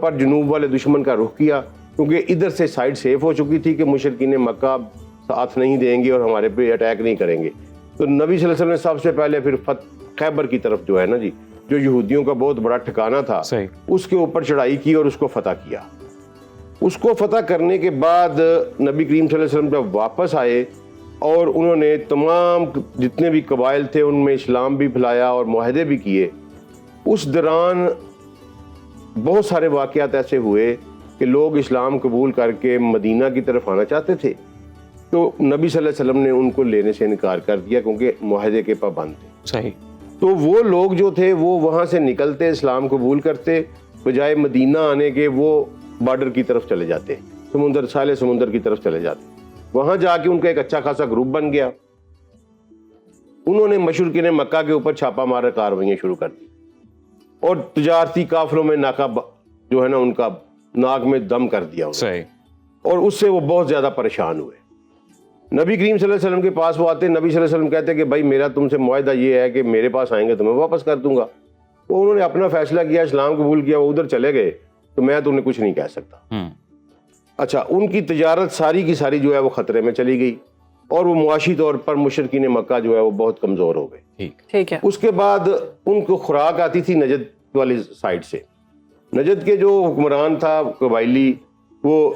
پر جنوب والے دشمن کا رخ کیا، کیونکہ ادھر سے سائڈ سیف ہو چکی تھی کہ مشرکین مکہ ساتھ نہیں دیں گے اور ہمارے پہ اٹیک نہیں کریں گے۔ تو نبی صلی اللہ علیہ وسلم نے سب سے پہلے پھر خیبر کی طرف جو ہے نا جی، جو یہودیوں کا بہت بڑا ٹھکانہ تھا، صحیح، اس کے اوپر چڑھائی کی اور اس کو فتح کیا۔ اس کو فتح کرنے کے بعد نبی کریم صلی اللہ علیہ وسلم جب واپس آئے اور انہوں نے تمام جتنے بھی قبائل تھے ان میں اسلام بھی پھیلایا اور معاہدے بھی کیے، اس دوران بہت سارے واقعات ایسے ہوئے کہ لوگ اسلام قبول کر کے مدینہ کی طرف آنا چاہتے تھے، تو نبی صلی اللہ علیہ وسلم نے ان کو لینے سے انکار کر دیا کیونکہ معاہدے کے پابند تھے۔ صحیح، تو وہ لوگ جو تھے وہ وہاں سے نکلتے، اسلام قبول کرتے، بجائے مدینہ آنے کے وہ بارڈر کی طرف چلے جاتے، ساحل سمندر کی طرف چلے جاتے۔ وہاں جا کے ان کا ایک اچھا خاصا گروپ بن گیا، انہوں نے مشرکین مکہ کے اوپر چھاپا مار کارروائیاں شروع کر دی اور تجارتی قافلوں میں ناکہ جو ہے نا ان کا ناک میں دم کر دیا انہوں نے۔ صحیح، اور اس سے وہ بہت زیادہ پریشان ہوئے۔ نبی کریم صلی اللہ علیہ وسلم کے پاس وہ آتے، نبی صلی اللہ علیہ وسلم کہتے کہ بھائی میرا تم سے معاہدہ یہ ہے کہ میرے پاس آئیں گے تو میں واپس کر دوں گا۔ تو انہوں نے اپنا فیصلہ کیا، اسلام قبول کیا، وہ ادھر چلے گئے تو میں تو انہیں کچھ نہیں کہہ سکتا۔ اچھا، ان کی تجارت ساری کی ساری جو ہے وہ خطرے میں چلی گئی اور وہ معاشی طور پر مشرکین مکہ جو ہے وہ بہت کمزور ہو گئے۔ ٹھیک ہے۔ اس کے بعد ان کو خوراک آتی تھی نجد والی سائڈ سے۔ نجد کے جو حکمران تھا قبائلی، وہ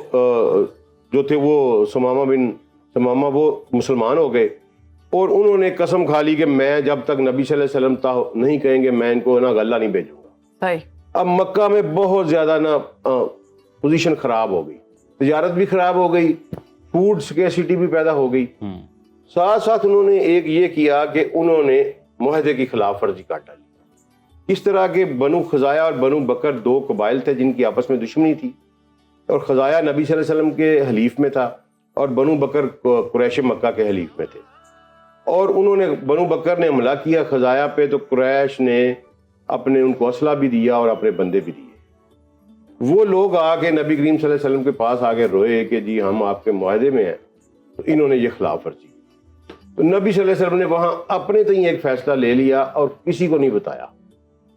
جو تھے وہ سمامہ وہ مسلمان ہو گئے اور انہوں نے قسم کھا لی کہ میں جب تک نبی صلی اللہ علیہ وسلم نہیں کہیں گے میں ان کو نا غلہ نہیں بھیجوں گا۔ صحیح۔ اب مکہ میں بہت زیادہ نا پوزیشن خراب ہو گئی، تجارت بھی خراب ہو گئی، فوڈ سکیسٹی بھی پیدا ہو گئی۔ ساتھ ساتھ انہوں نے ایک یہ کیا کہ انہوں نے معاہدے کی خلاف ورزی کر ڈالی۔ اس طرح کے بنو خزاعہ اور بنو بکر دو قبائل تھے جن کی آپس میں دشمنی تھی، اور خزاعہ نبی صلی اللہ علیہ وسلم کے حلیف میں تھا اور بنو بکر قریش مکہ کے حلیف میں تھے، اور انہوں نے بنو بکر نے حملہ کیا خزاعہ پہ تو قریش نے اپنے ان کو اسلحہ بھی دیا اور اپنے بندے بھی دیے۔ وہ لوگ آ کے نبی کریم صلی اللہ علیہ وسلم کے پاس آ کے روئے کہ جی ہم آپ کے معاہدے میں ہیں، تو انہوں نے یہ خلاف ورزی کی۔ تو نبی صلی اللہ علیہ وسلم نے وہاں اپنے تئیں ایک فیصلہ لے لیا اور کسی کو نہیں بتایا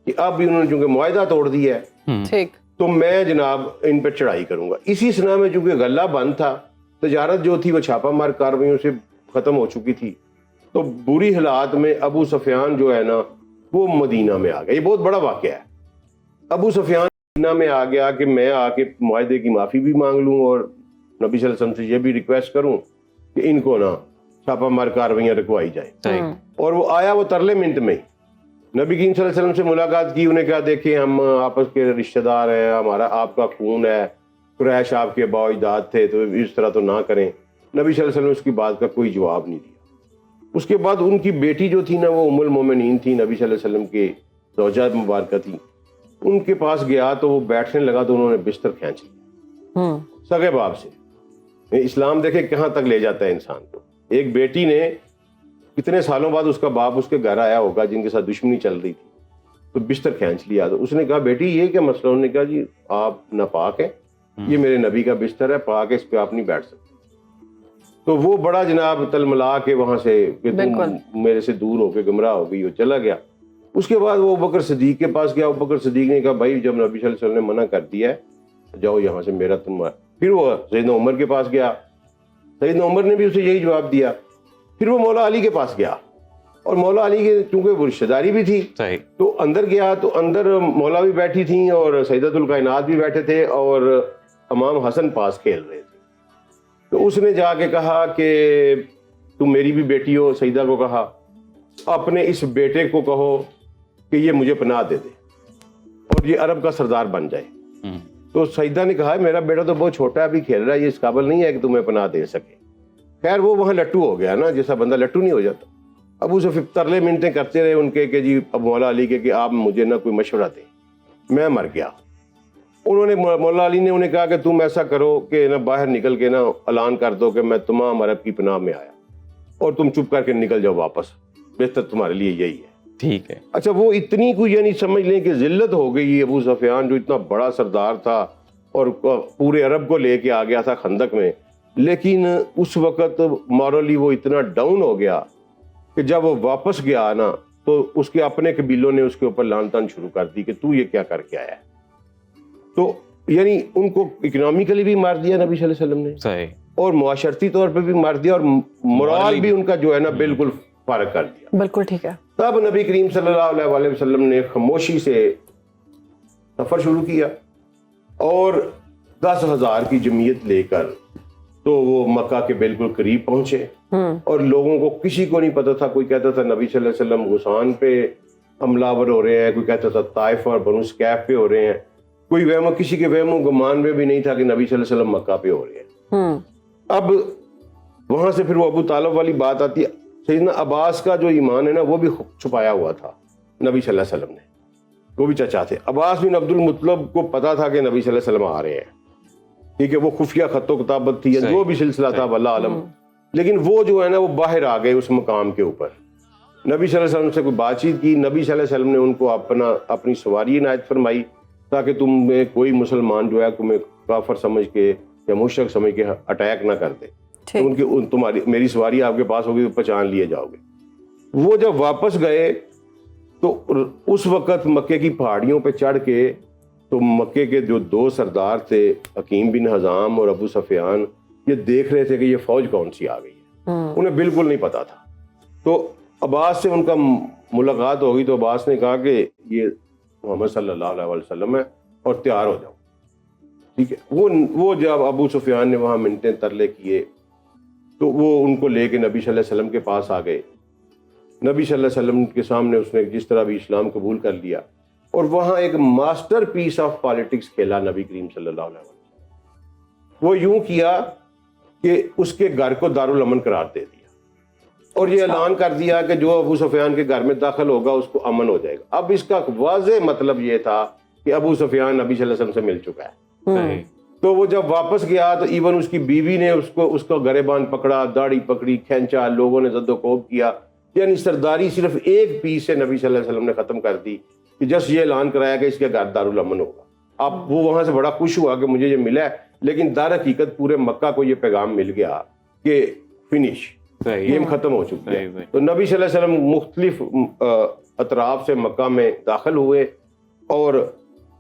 کہ اب بھی انہوں نے چونکہ معاہدہ توڑ دیا ہے ٹھیک، تو میں جناب ان پہ چڑھائی کروں گا۔ اسی سنا میں چونکہ غلہ بند تھا، تجارت جو تھی وہ چھاپا مار کارروائیوں سے ختم ہو چکی تھی، تو بری حالات میں ابو سفیان جو ہے نا وہ مدینہ میں آ گیا۔ یہ بہت بڑا واقعہ ہے۔ ابو سفیان مدینہ میں آ گیا کہ میں آ کے معاہدے کی معافی بھی مانگ لوں اور نبی صلی اللہ علیہ وسلم سے یہ بھی ریکویسٹ کروں کہ ان کو نا چھاپا مار کارروائیاں رکوائی جائیں۔ اور وہ آیا وہ ترلے منٹ میں نبی کریم صلی اللہ علیہ وسلم سے ملاقات کی، انہیں کہا دیکھیں ہم آپس کے رشتہ دار ہیں، ہمارا آپ کا خون ہے، قریش آپ کے اباء و اجداد تھے، تو اس طرح تو نہ کریں۔ نبی صلی اللہ علیہ وسلم نے اس کی بات کا کوئی جواب نہیں دیا۔ اس کے بعد ان کی بیٹی جو تھی نا وہ ام المومنین تھی، نبی صلی اللہ علیہ وسلم کی زوجہ مبارکہ تھی، ان کے پاس گیا تو وہ بیٹھنے لگا تو انہوں نے بستر کھینچ لیا سگے باپ سے۔ اسلام دیکھے کہاں تک لے جاتا ہے انسان کو۔ ایک بیٹی نے کتنے سالوں بعد اس کا باپ اس کے گھر آیا ہوگا جن کے ساتھ دشمنی چل رہی تھی، تو بستر کھینچ لیا۔ تو اس نے کہا بیٹی یہ کیا مسئلہ؟ انہوں نے کہا جی آپ ناپاک ہیں، یہ میرے نبی کا بستر ہے، پاک ہے، اس پہ آپ نہیں بیٹھ سکتے۔ تو وہ بڑا جناب تلملا کے وہاں سے کہ تم میرے سے دور ہو کے گمراہ ہو گئی، وہ چلا گیا۔ اس کے بعد وہ ابوبکر صدیق کے پاس گیا۔ ابوبکر صدیق نے کہا بھائی جب نبی صلی اللہ علیہ وسلم نے منع کر دیا ہے جاؤ یہاں سے، میرا تم۔ پھر وہ سیدنا عمر کے پاس گیا، سیدنا عمر نے بھی اسے یہی جواب دیا۔ پھر وہ مولا علی کے پاس گیا، اور مولا علی کے چونکہ وہ رشتہ داری بھی تھی تو اندر گیا، تو اندر مولا بھی بیٹھی تھیں اور سیدۃ الکائنات بھی بیٹھے تھے اور امام حسن پاس کھیل رہے تھے۔ تو اس نے جا کے کہا کہ تم میری بھی بیٹی ہو، سیدہ کو کہا اپنے اس بیٹے کو کہو کہ یہ مجھے پناہ دے دے اور یہ عرب کا سردار بن جائے۔ تو سیدہ نے کہا میرا بیٹا تو بہت چھوٹا ہے، ابھی کھیل رہا ہے، یہ اس قابل نہیں ہے کہ تمہیں پناہ دے سکے۔ خیر وہ وہاں لٹو ہو گیا نا، جیسا بندہ لٹو نہیں ہو جاتا۔ ابو سے ترلے منتیں کرتے رہے ان کے کہ جی اب مولا علی کے کہ آپ مجھے نہ کوئی مشورہ دیں، میں مر گیا۔ انہوں نے مولا علی نے انہیں کہا کہ تم ایسا کرو کہ نا باہر نکل کے نا اعلان کر دو کہ میں تمام عرب کی پناہ میں آیا، اور تم چپ کر کے نکل جاؤ واپس، بہتر تمہارے لیے یہی ہے۔ ٹھیک ہے۔ اچھا وہ اتنی کوئی یعنی سمجھ لیں کہ ذلت ہو گئی ابو سفیان جو اتنا بڑا سردار تھا اور پورے عرب کو لے کے آ گیا تھا خندق میں، لیکن اس وقت مورلی وہ اتنا ڈاؤن ہو گیا کہ جب وہ واپس گیا نا تو اس کے اپنے قبیلوں نے اس کے اوپر لان تان شروع کر دی کہ تو یہ کیا کر کے آیا ہے۔ تو یعنی ان کو اکنامیکلی بھی مار دیا نبی صلی اللہ علیہ وسلم نے, صحیح, اور معاشرتی طور پہ بھی مار دیا, اور مورال بھی ان کا جو ہے نا بالکل فارغ کر دیا. بالکل ٹھیک ہے. تب نبی کریم صلی اللہ علیہ وسلم نے خاموشی سے سفر شروع کیا, اور 10,000 کی جمعیت لے کر تو وہ مکہ کے بالکل قریب پہنچے, اور لوگوں کو کسی کو نہیں پتا تھا. کوئی کہتا تھا نبی صلی اللہ علیہ وسلم غسان پہ حملہ آور ہو رہے ہیں, کوئی کہتا تھا طائف اور بنو سکیف پہ ہو رہے ہیں, کوئی وہم, کسی کے وہم و گمان میں بھی نہیں تھا کہ نبی صلی اللہ علیہ وسلم مکہ پہ ہو رہے ہیں. اب وہاں سے پھر وہ ابو طالب والی بات آتی ہے. سیدنا عباس کا جو ایمان ہے نا وہ بھی چھپایا ہوا تھا نبی صلی اللہ علیہ وسلم نے, وہ بھی چچا تھے. عباس بن عبد المطلب کو پتا تھا کہ نبی صلی اللہ علیہ وسلم آ رہے ہیں, ٹھیک ہے, وہ خفیہ خط و کتابت تھی, جو بھی سلسلہ تھا واللہ عالم, لیکن وہ جو ہے نا وہ باہر آ گئے اس مقام کے اوپر. نبی صلی اللہ علیہ وسلم سے کوئی بات چیت کی, نبی صلی اللہ علیہ وسلم نے ان کو اپنی سواری عنایت فرمائی تاکہ تم میں کوئی مسلمان جو ہے تمہیں کافر سمجھ کے یا مشرک سمجھ کے اٹیک نہ کر دے. تمہاری میری سواری آپ کے پاس ہوگی تو پہچان لیے جاؤ گے. وہ جب واپس گئے تو اس وقت مکے کی پہاڑیوں پہ چڑھ کے تو مکے کے جو 2 سردار تھے, حکیم بن حزام اور ابو سفیان, یہ دیکھ رہے تھے کہ یہ فوج کون سی آ گئی ہے. انہیں بالکل نہیں پتا تھا. تو عباس سے ان کا ملاقات ہوگی تو عباس نے کہا کہ یہ محمد صلی اللہ علیہ وسلم ہے اور تیار ہو جاؤ, ٹھیک ہے. وہ جب ابو سفیان نے وہاں منٹیں ترلے کیے تو وہ ان کو لے کے نبی صلی اللہ علیہ وسلم کے پاس آ گئے. نبی صلی اللہ علیہ وسلم کے سامنے اس نے جس طرح بھی اسلام قبول کر لیا, اور وہاں ایک ماسٹر پیس آف پالیٹکس کھیلا نبی کریم صلی اللہ علیہ وسلم. وہ یوں کیا کہ اس کے گھر کو دارالامن قرار دے دیا, اور یہ اعلان کر دیا کہ جو ابو سفیان کے گھر میں داخل ہوگا اس کو امن ہو جائے گا. اب اس کا واضح مطلب یہ تھا کہ ابو سفیان نبی صلی اللہ علیہ وسلم سے مل چکا ہے. تو وہ جب واپس گیا تو ایون اس کی بیوی نے اس کو گریبان پکڑا, داڑھی پکڑی, کھینچا, لوگوں نے زد و کوب کیا. یعنی سرداری صرف ایک پیس سے نبی صلی اللہ علیہ وسلم نے ختم کر دی کہ جس یہ اعلان کرایا کہ اس کے گھر دارالامن ہوگا. اب وہ وہاں سے بڑا خوش ہوا کہ مجھے یہ ملا ہے, لیکن در حقیقت پورے مکہ کو یہ پیغام مل گیا کہ فنش, گیم ختم ہو چکی ہے. تو نبی صلی اللہ علیہ وسلم مختلف اطراف سے مکہ میں داخل ہوئے, اور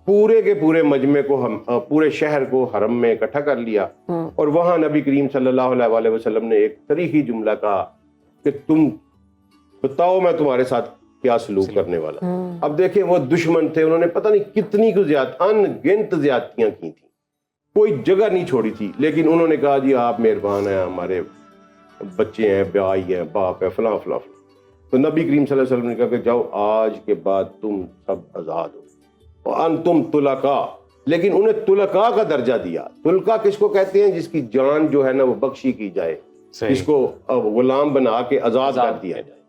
پورے کے پورے مجمع کو, پورے شہر کو حرم میں اکٹھا کر لیا. اور وہاں نبی کریم صلی اللہ علیہ وسلم نے ایک تاریخی جملہ کہا کہ تم بتاؤ میں تمہارے ساتھ کیا سلوک کرنے والا. اب دیکھیں وہ دشمن تھے, انہوں نے پتہ نہیں کتنی کو ان گنت زیادتیاں کی تھیں, کوئی جگہ نہیں چھوڑی تھی, لیکن انہوں نے کہا جی آپ مہربان ہیں, ہمارے بچے ہیں, بھائی ہیں, باپ ہے, فلاں فلاں. تو نبی کریم صلی اللہ علیہ وسلم نے کہا کہ جاؤ آج کے بعد تم سب آزاد ہو, انتم طلقاء. لیکن انہیں طلقاء کا درجہ دیا. طلقاء کس کو کہتے ہیں؟ جس کی جان جو ہے نا وہ بخشی کی جائے, جس کو غلام بنا کے آزاد کر دیا جائے.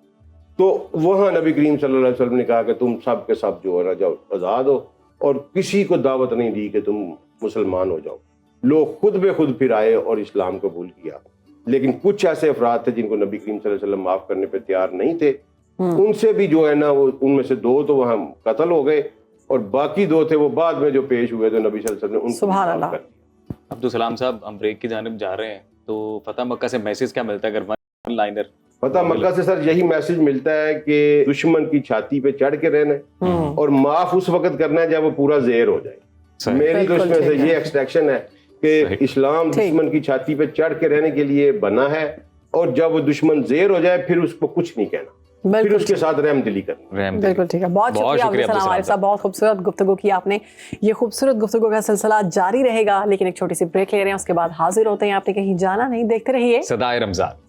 تو وہاں نبی کریم صلی اللہ علیہ وسلم نے کہا کہ تم سب کے سب جو ہے نا جاؤ آزاد ہو, اور کسی کو دعوت نہیں دی کہ تم مسلمان ہو جاؤ. لوگ خود بے خود پھر آئے اور اسلام قبول کیا. لیکن کچھ ایسے افراد تھے جن کو نبی کریم صلی اللہ علیہ وسلم معاف کرنے پہ تیار نہیں تھے. ان سے بھی جو ہے نا وہ ان میں سے 2 تو وہاں قتل ہو گئے, اور باقی 2 تھے وہ بعد میں جو پیش ہوئے تو نبی صلی اللہ علیہ وسلم نے ان کو معاف کر دیا. عبدالسلام صاحب, ہم بریک کی جانب جا رہے ہیں, تو فتح مکہ سے میسج کیا ملتا ہے اگر ون لائنر؟ فتح مکہ سے سر یہی میسج ملتا ہے کہ دشمن کی چھاتی پہ چڑھ کے رہنا ہے, اور معاف اس وقت کرنا ہے جب وہ پورا زہر ہو جائے. میری تو اس میں سے یہ ایکسٹریکشن ہے کہ اسلام دشمن کی چھاتی پہ چڑھ کے رہنے کے لیے بنا ہے, اور جب وہ دشمن زہر ہو جائے پھر اس کو کچھ نہیں کہنا, پھر اس کے ساتھ رحم دلی کرنا. بالکل ٹھیک ہے, بہت شکریہ عبدالسلام عارف صاحب, بہت خوبصورت گفتگو کی آپ نے. یہ خوبصورت گفتگو کا سلسلہ جاری رہے گا, لیکن ایک چھوٹی سی بریک لے رہے ہیں, اس کے بعد حاضر ہوتے ہیں. آپ نے کہیں جانا نہیں, دیکھتے رہیے صدائے رمضان.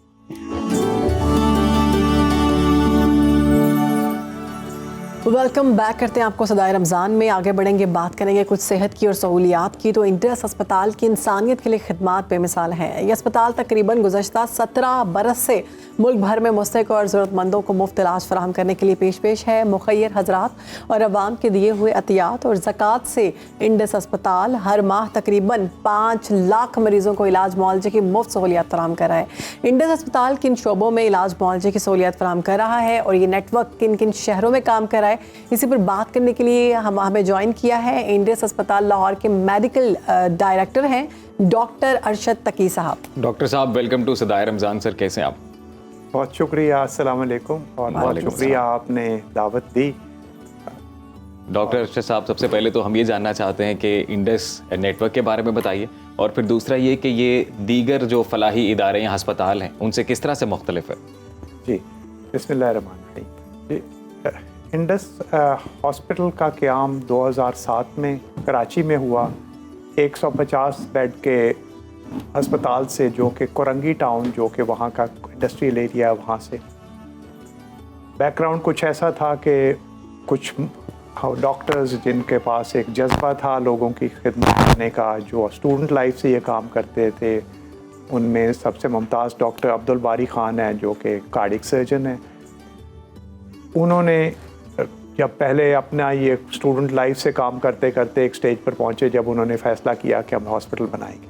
ویلکم بیک کرتے ہیں آپ کو صدائے رمضان میں. آگے بڑھیں گے, بات کریں گے کچھ صحت کی اور سہولیات کی. تو انڈس اسپتال کی انسانیت کے لیے خدمات بے مثال ہیں. یہ اسپتال تقریباً گزشتہ 17 برس سے ملک بھر میں مستحق اور ضرورت مندوں کو مفت علاج فراہم کرنے کے لیے پیش ہے. مخیر حضرات اور عوام کے دیے ہوئے عطیات اور زکوٰۃ سے انڈس اسپتال ہر ماہ تقریباً 5 لاکھ مریضوں کو علاج معالجے کی مفت سہولیات فراہم کر رہا ہے. انڈس اسپتال کن شعبوں میں علاج معالجے کی سہولیات فراہم کر رہا ہے, اور یہ نیٹ ورک کن کن شہروں میں کام کر رہا ہے, اسی پر بات کرنے کے لیے ہمیں جوائن کیا ہے انڈس اسپتال لاہور کے میڈیکل ڈائریکٹر ہیں ڈاکٹر ارشد تقی صاحب. ڈاکٹر صاحب ویلکم ٹو صدائے رمضان. سر کیسے ہیں آپ؟ بہت شکریہ, السلام علیکم, اور بہت شکریہ آپ نے دعوت دی. ڈاکٹر ارشد صاحب، سب سے پہلے تو ہم یہ جاننا چاہتے ہیں کہ انڈس نیٹ ورک کے بارے میں بتائیے، اور پھر دوسرا یہ کہ یہ دیگر جو فلاحی ادارے یا ہسپتال ہیں ان سے کس طرح سے مختلف ہے؟ جی بسم اللہ الرحمن الرحیم. جی انڈس ہاسپٹل کا قیام 2007 میں کراچی میں ہوا 150 بیڈ کے ہسپتال سے، جو کہ کورنگی ٹاؤن جو کہ وہاں کا انڈسٹریل ایریا ہے، وہاں سے. بیک گراؤنڈ کچھ ایسا تھا کہ کچھ ڈاکٹرز جن کے پاس ایک جذبہ تھا لوگوں کی خدمت کرنے کا، جو اسٹوڈنٹ لائف سے یہ کام کرتے تھے. ان میں سب سے ممتاز ڈاکٹر عبدالباری خان ہیں جو کہ کارڈک سرجن ہیں. انہوں نے جب پہلے اپنا یہ اسٹوڈنٹ لائف سے کام کرتے کرتے ایک سٹیج پر پہنچے جب انہوں نے فیصلہ کیا کہ ہم ہاسپٹل بنائیں گے،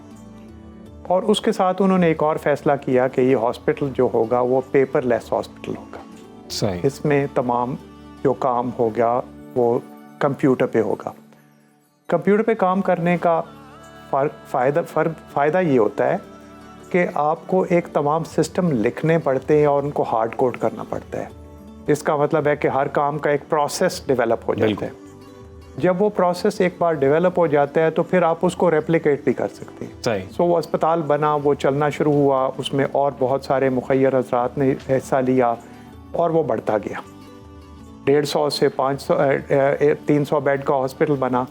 اور اس کے ساتھ انہوں نے ایک اور فیصلہ کیا کہ یہ ہاسپٹل جو ہوگا وہ پیپر لیس ہاسپٹل ہوگا. صحیح. اس میں تمام جو کام ہوگا وہ کمپیوٹر پہ ہوگا. کمپیوٹر پہ کام کرنے کا فائدہ یہ ہوتا ہے کہ آپ کو ایک تمام سسٹم لکھنے پڑتے ہیں اور ان کو ہارڈ کوڈ کرنا پڑتا ہے. اس کا مطلب ہے کہ ہر کام کا ایک پروسیس ڈیولپ ہو جاتا ہے. جب وہ پروسیس ایک بار ڈیولپ ہو جاتا ہے تو پھر آپ اس کو ریپلیکیٹ بھی کر سکتے ہیں. صحیح. سو وہ اسپتال بنا، وہ چلنا شروع ہوا، اس میں اور بہت سارے مخیر حضرات نے حصہ لیا اور وہ بڑھتا گیا. 150 سے 300 بیڈ کا ہاسپٹل بنا.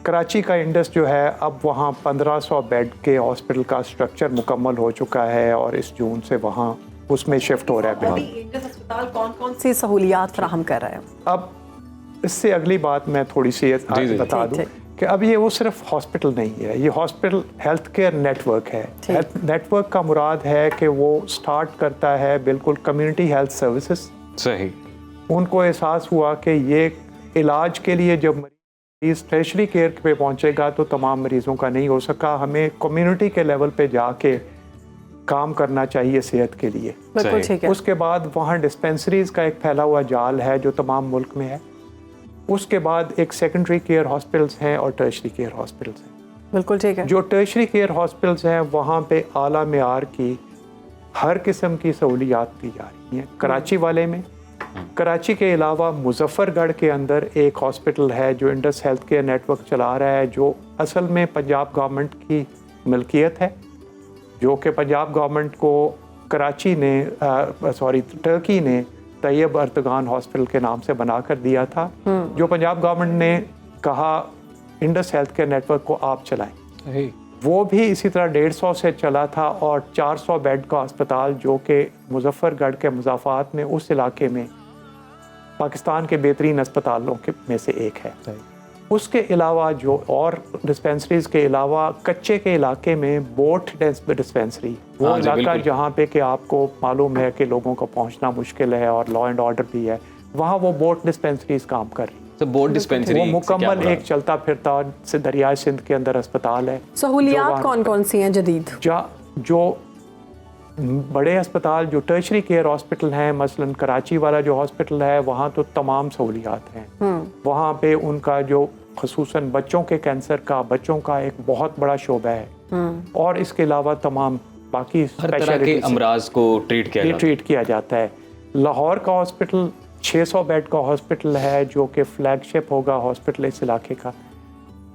کراچی کا انڈس جو ہے اب وہاں 1500 بیڈ کے ہاسپٹل کا سٹرکچر مکمل ہو چکا ہے، اور اس جون سے وہاں اس میں شفٹ ہو رہا ہے. ابھی انڈس ہسپتال کون کون سی سہولیات فراہم کر رہے ہیں؟ اب اس سے اگلی بات میں تھوڑی سی بتا دوں کہ اب یہ وہ صرف ہاسپٹل نہیں ہے، یہ hospital health care network ہے. نیٹ ورک کا مراد ہے کہ وہ سٹارٹ کرتا ہے بالکل کمیونٹی ہیلتھ سروسز. صحیح. ان کو احساس ہوا کہ یہ علاج کے لیے جب مریض ٹیرشری کیئر پہ پہنچے گا تو تمام مریضوں کا نہیں ہو سکا، ہمیں کمیونٹی کے لیول پہ جا کے کام کرنا چاہیے صحت کے لیے. بالکل ٹھیک ہے. اس کے بعد وہاں ڈسپینسریز کا ایک پھیلا ہوا جال ہے جو تمام ملک میں ہے. اس کے بعد ایک سیکنڈری کیئر ہاسپٹلس ہیں اور ٹرشری کیئر ہاسپٹلس ہیں. بالکل ٹھیک ہے. جو ٹرشری کیئر ہاسپٹلس ہیں وہاں پہ اعلیٰ معیار کی ہر قسم کی سہولیات دی جا رہی ہیں. کراچی والے میں، کراچی کے علاوہ مظفر گڑھ کے اندر ایک ہاسپٹل ہے جو Indus health care network چلا رہا ہے، جو اصل میں پنجاب گورنمنٹ کی ملکیت ہے، جو کہ پنجاب گورنمنٹ کو کراچی نے ٹرکی نے طیب ارتگان ہاسپٹل کے نام سے بنا کر دیا تھا، جو پنجاب گورنمنٹ نے کہا Indus health care network کو آپ چلائیں. وہ بھی اسی طرح 150 سے چلا تھا، اور 400 بیڈ کا اسپتال جو کہ مظفر گڑھ کے مضافات میں اس علاقے میں پاکستان کے بہترین اسپتالوں میں سے ایک ہے. اس کے علاوہ جو اور ڈسپینسریز کے علاوہ کچے کے علاقے میں بوٹ ڈسپینسری، وہ علاقہ جہاں پہ کہ آپ کو معلوم ہے کہ لوگوں کو پہنچنا مشکل ہے اور لا اینڈ آرڈر بھی ہے، وہاں وہ بوٹ ڈسپینسریز کام کر رہی ہیں. بورڈ ڈسپینسری وہ مکمل ایک چلتا پھرتا سے دریائے سندھ کے اندر اسپتال ہے. سہولیات کون کون سی ہیں جدید؟ جو بڑے اسپتال جو ٹرشری کیئر ہاسپٹل ہیں، مثلا کراچی والا جو ہاسپٹل ہے وہاں تو تمام سہولیات ہیں. وہاں پہ ان کا جو خصوصاً بچوں کے کینسر کا، بچوں کا ایک بہت بڑا شعبہ ہے، اور اس کے علاوہ تمام باقی ہر طرح کے امراض کو ٹریٹ کیا جاتا ہے. لاہور کا ہاسپٹل 600 بیڈ کا ہاسپٹل ہے جو کہ فلیگ شپ ہوگا ہاسپٹل اس علاقے کا.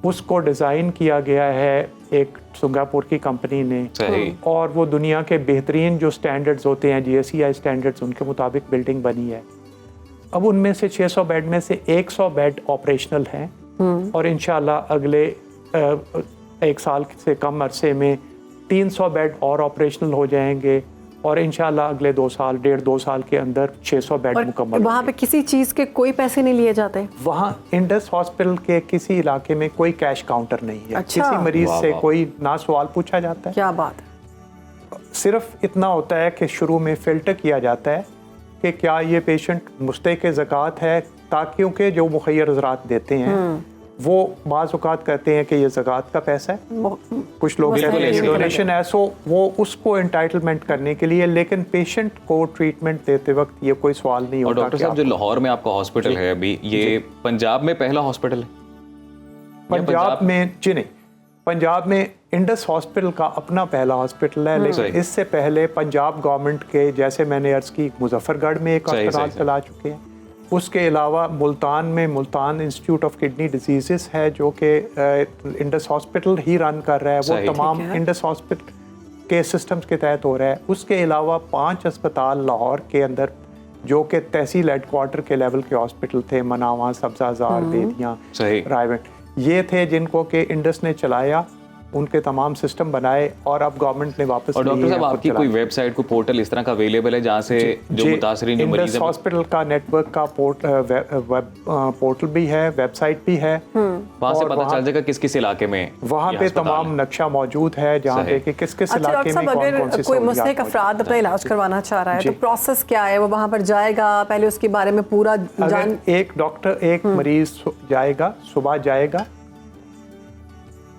اس کو ڈیزائن کیا گیا ہے ایک سنگاپور کی کمپنی نے، اور وہ دنیا کے بہترین جو سٹینڈرڈز ہوتے ہیں GSEI سٹینڈرڈز ان کے مطابق بلڈنگ بنی ہے. اب ان میں سے 600 بیڈ میں سے 100 بیڈ آپریشنل ہیں، اور انشاءاللہ اگلے 1 سال سے کم عرصے میں 300 بیڈ اور آپریشنل ہو جائیں گے، اور انشاءاللہ اگلے 2 سال کے اندر 600 بیڈ مکمل. وہاں پہ کسی چیز کے کوئی پیسے نہیں لیے جاتے؟ وہاں انڈس ہاسپٹل کے کسی علاقے میں کوئی کیش کاؤنٹر نہیں ہے. کسی مریض سے کوئی نہ سوال پوچھا جاتا ہے. کیا بات ہے. صرف اتنا ہوتا ہے کہ شروع میں فلٹر کیا جاتا ہے کہ کیا یہ پیشنٹ مستحق زکوٰۃ ہے، تاکہ جو مخیر حضرات دیتے ہیں وہ بعض اوقات کہتے ہیں کہ یہ زکوٰۃ کا پیسہ ہے، کچھ لوگ کہتے ہیں یہ ڈونیشن ہے، سو وہ اس کو انٹائٹلمنٹ کرنے کے لیے. لیکن پیشنٹ کو ٹریٹمنٹ دیتے وقت یہ کوئی سوال نہیں ہوتا. اور ڈاکٹر صاحب جو لاہور میں آپ کا ہاسپٹل ہے ابھی، یہ پنجاب میں پہلا ہاسپٹل ہے؟ پنجاب میں جی نہیں، پنجاب میں انڈس ہاسپٹل کا اپنا پہلا ہاسپٹل ہے، لیکن اس سے پہلے پنجاب گورنمنٹ کے، جیسے میں نے عرض کی، مظفر گڑھ میں ایک ہسپتال چلا چکے ہیں. اس کے علاوہ ملتان میں Multan institute of kidney diseases ہے جو کہ انڈس ہاسپٹل ہی رن کر رہا ہے, وہ صحیح. تمام انڈس ہاسپٹل کے سسٹمز کے تحت ہو رہا ہے. اس کے علاوہ 5 اسپتال لاہور کے اندر جو کہ تحصیل ہیڈ کوارٹر کے لیول کے ہاسپٹل تھے, مناواں, سبزہ زار, بیدیاں, رائیوٹ, یہ تھے جن کو کہ انڈس نے چلایا, ان کے تمام سسٹم بنائے اور اب گورنمنٹ نے واپس. اور ڈاکٹر صاحب آپ کی کوئی ویب سائٹ, کوئی پورٹل اس طرح کا اویلیبل ہے جہاں سے جو متاثرین جو مریض ہیں, ہاسپٹل کا نیٹ ورک کا پورٹل بھی ہے, ویب سائٹ بھی ہے, وہاں سے پتہ چل جائے گا کس کس علاقے میں, وہاں پہ تمام نقشہ موجود ہے جہاں پہ کہ کس کس علاقے میں کون کون سی کوئی مستحق افراد اپنا علاج کروانا چاہ رہا ہے تو پروسیس کیا ہے, وہ وہاں پر جائے گا, پہلے اس کے بارے میں پورا جان. ایک ڈاکٹر ایک مریض جائے گا, صبح جائے گا,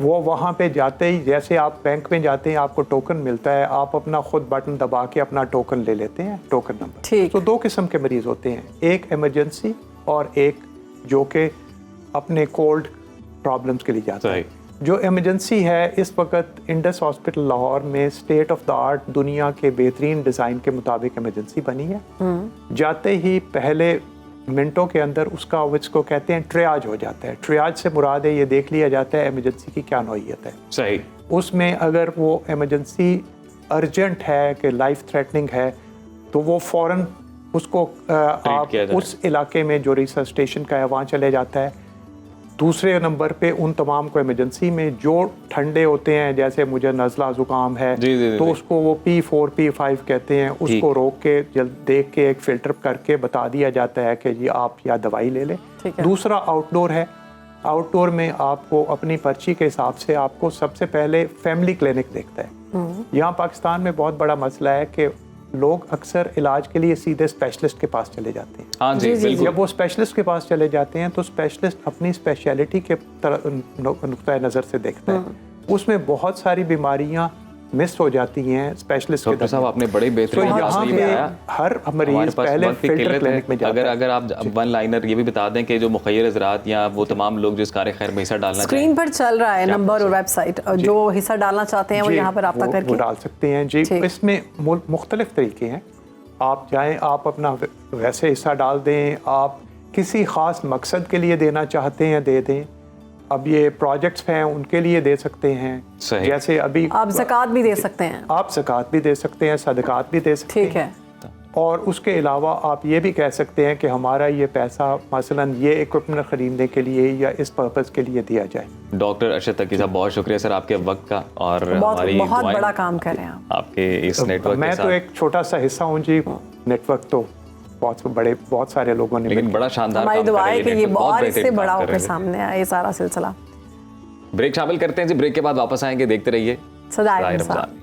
وہ وہاں پہ جاتے ہی جیسے آپ بینک میں جاتے ہیں آپ کو ٹوکن ملتا ہے, آپ اپنا خود بٹن دبا کے اپنا ٹوکن لے لیتے ہیں, ٹوکن نمبر. تو 2 قسم کے مریض ہوتے ہیں, ایک ایمرجنسی اور ایک جو کہ اپنے کولڈ پرابلمس کے لیے جاتا ہے. جو ایمرجنسی ہے اس وقت انڈس ہاسپٹل لاہور میں اسٹیٹ آف دا آرٹ دنیا کے بہترین ڈیزائن کے مطابق ایمرجنسی بنی ہے. جاتے ہی پہلے منٹوں کے اندر اس کا اس کو کہتے ہیں ٹریاج ہو جاتا ہے. ٹریاج سے مراد ہے یہ دیکھ لیا جاتا ہے ایمرجنسی کی کیا نوعیت ہے. صحیح. اس میں اگر وہ ایمرجنسی ارجنٹ ہے کہ لائف تھریٹننگ ہے تو وہ فوراً اس کو آپ اس علاقے میں جو ریسسٹیشن کا ہے وہاں چلے جاتا ہے. دوسرے نمبر پہ ان تمام کو ایمرجنسی میں جو ٹھنڈے ہوتے ہیں, جیسے مجھے نزلہ زکام ہے تو اس کو وہ P4 P5 کہتے ہیں, اس کو روک کے جلد دیکھ کے ایک فلٹر کر کے بتا دیا جاتا ہے کہ جی آپ یا دوائی لے لیں. دوسرا آؤٹ ڈور ہے. آؤٹ ڈور میں آپ کو اپنی پرچی کے حساب سے آپ کو سب سے پہلے فیملی کلینک دیکھتا ہے. یہاں پاکستان میں بہت بڑا مسئلہ ہے کہ لوگ اکثر علاج کے لیے سیدھے اسپیشلسٹ کے پاس چلے جاتے ہیں. جب وہ اسپیشلسٹ کے پاس چلے جاتے ہیں تو اسپیشلسٹ اپنی اسپیشلٹی کے نقطۂ نظر سے دیکھتا ہے. اس میں بہت ساری بیماریاں مس ہو جاتی ہیں اسپیشلسٹ کے. ڈاکٹر صاحب آپ نے بڑے بہترین یہاں پہ ہر مریض پہلے فلٹر کلینک میں جاتا ہے. اگر آپ ون لائنر یہ بھی بتا دیں کہ جو مخیر حضرات یا وہ تمام لوگ جو اس کار خیر میں حصہ ڈالنا چاہتے ہیں, اسکرین پر چل رہا ہے نمبر اور ویب سائٹ, جو حصہ ڈالنا چاہتے ہیں وہ یہاں پر رابطہ کر کے وہ ڈال سکتے ہیں. جی اس میں مختلف طریقے ہیں. آپ جائیں, آپ اپنا ویسے حصہ ڈال دیں, آپ کسی خاص مقصد کے لیے دینا چاہتے ہیں دے دیں. اب یہ پروجیکٹس ہیں ان کے لیے دے سکتے ہیں. جیسے ابھی آپ زکوٰۃ بھی دے سکتے ہیں, آپ زکوٰۃ بھی دے سکتے ہیں, صدقات بھی دے سکتے ہیں. ٹھیک ہے. اور اس کے علاوہ آپ یہ بھی کہہ سکتے ہیں کہ ہمارا یہ پیسہ مثلاً یہ اکوپمنٹ خریدنے کے لیے یا اس پرپز کے لیے دیا جائے. ڈاکٹر ارشد تقی صاحب بہت شکریہ سر آپ کے وقت کا, اور بہت بڑا کام کر رہے ہیں آپ کے اس نیٹ ورک. میں تو ایک چھوٹا سا حصہ ہوں جی, نیٹ ورک تو بہت سارے لوگوں نے, لیکن بڑا شاندار. ہماری دعا ہے کہ یہ اور اس سے بڑا ہو کر سامنے آئے یہ سارا سلسلہ. بریک شامل کرتے ہیں جی, بریک کے بعد واپس آئیں گے, دیکھتے رہیے صدائے رمضان.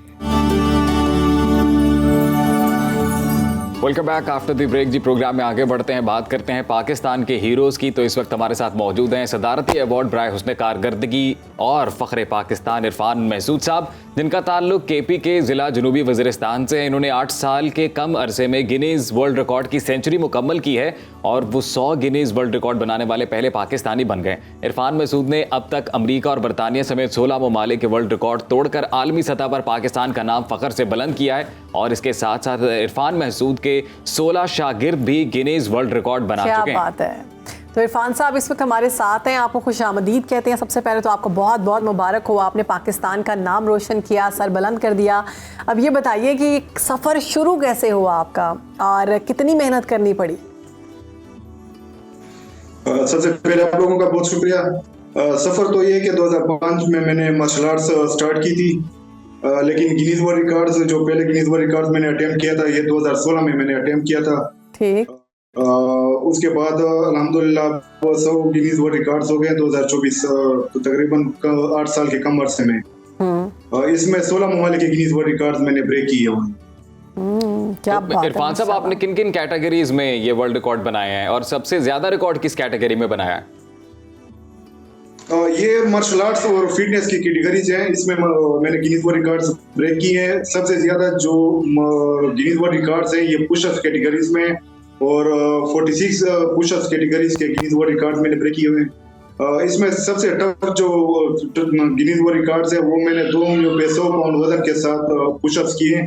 Welcome back after the break. جی پروگرام میں آگے بڑھتے ہیں, بات کرتے ہیں پاکستان کے ہیروز کی. تو اس وقت ہمارے ساتھ موجود ہیں صدارتی ایوارڈ برائے حسن کارکردگی اور فخر پاکستان عرفان محسود صاحب, جن کا تعلق KP کے ضلع جنوبی وزیرستان سے ہے. انہوں نے 8 سال کے کم عرصے میں گینیز ورلڈ ریکارڈ کی سینچری مکمل کی ہے اور وہ 100 گینیز ورلڈ ریکارڈ بنانے والے پہلے پاکستانی بن گئے. عرفان محسود نے اب تک امریکہ اور برطانیہ سمیت 16 ممالک کے ورلڈ ریکارڈ توڑ کر عالمی سطح پر پاکستان کا نام فخر سے بلند کیا ہے. اور اس کے ساتھ ساتھ عرفان محسود کے 16 شاگرد بھی گینیز ورلڈ ریکارڈ بنا چکے ہیں. کیا بات ہے. تو عرفان صاحب اس وقت ہمارے ساتھ ہیں, آپ کو خوش آمدید کہتے ہیں. سب سے پہلے تو آپ کو بہت بہت مبارک ہو, آپ نے پاکستان کا نام روشن کیا, سر بلند کر دیا. اب یہ بتائیے کہ سفر شروع کیسے ہوا آپ کا اور کتنی محنت کرنی پڑی؟ سب سے پہلے آپ لوگوں کا بہت شکریہ. سفر تو یہ کہ 2005 میں نے مارشل آرٹس سٹارٹ کی تھی, لیکن گینیز ورلڈ ریکارڈز جو پہلے گینیز ورلڈ ریکارڈز میں نے اٹیمپٹ کیا تھا یہ 2016 میں نے اٹیمپٹ کیا تھا. ٹھیک. اس کے بعد الحمدللہ 100 گینیز ورلڈ ریکارڈز ہو گئے 2024 تقریباً 8 سال کے کم عرصے میں. اس میں 16 ممالک کے گینیز ورلڈ ریکارڈز میں نے بریک کیے ہوئے. عرفان صاحب آپ نے کن کن کیٹیگریز میں یہ ورلڈ ریکارڈ بنایا ہے اور سب سے زیادہ ریکارڈ کس کیٹیگری میں بنایا ہے؟ یہ مارشل آرٹس اور فٹنس کی کیٹیگریز ہیں. اس میں میں نے گینیز ورلڈ ریکارڈز بریک کیے ہیں. سب سے زیادہ جو گینیز ورلڈ ریکارڈز ہیں یہ پش اپس کیٹیگریز میں اور 46 پش اپس کیٹیگریز کے گینیز ورلڈ ریکارڈز میں نے بریک کیے ہوئے ہیں. اس میں سب سے ٹف جو گینیز ورلڈ ریکارڈز ہیں وہ میں نے 2 جو 200 پاؤنڈ وزن کے ساتھ پش اپس کیے ہیں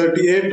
38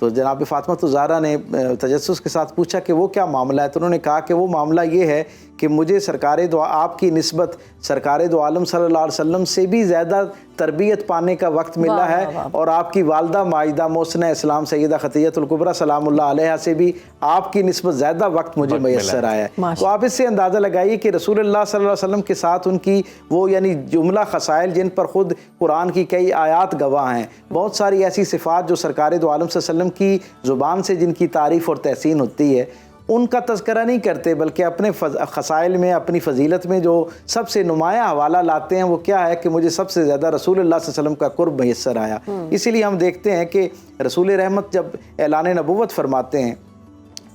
تو جناب فاطمہ الزہرا نے تجسس کے ساتھ پوچھا کہ وہ کیا معاملہ ہے، تو انہوں نے کہا کہ وہ معاملہ یہ ہے کہ مجھے سرکار دو آپ کی نسبت سرکار دو عالم صلی اللہ علیہ وسلم سے بھی زیادہ تربیت پانے کا وقت ملا ہے، اور آپ کی والدہ ماجدہ محسنہ اسلام سیدہ خدیجہ الکبریٰ سلام اللہ علیہا سے بھی آپ کی نسبت زیادہ وقت مجھے میسر آیا ہے۔ تو آپ اس سے اندازہ لگائیے کہ رسول اللہ صلی اللہ علیہ وسلم کے ساتھ ان کی وہ یعنی جملہ خصائل جن پر خود قرآن کی کئی آیات گواہ ہیں، بہت ساری ایسی صفات جو سرکار دو عالم صلی اللہ علیہ وسلم کی زبان سے جن کی تعریف اور تحسین ہوتی ہے، ان کا تذکرہ نہیں کرتے، بلکہ اپنے خصائل میں اپنی فضیلت میں جو سب سے نمایاں حوالہ لاتے ہیں وہ کیا ہے کہ مجھے سب سے زیادہ رسول اللہ صلی اللہ علیہ وسلم کا قرب میسر آیا۔ اسی لیے ہم دیکھتے ہیں کہ رسول رحمت جب اعلان نبوت فرماتے ہیں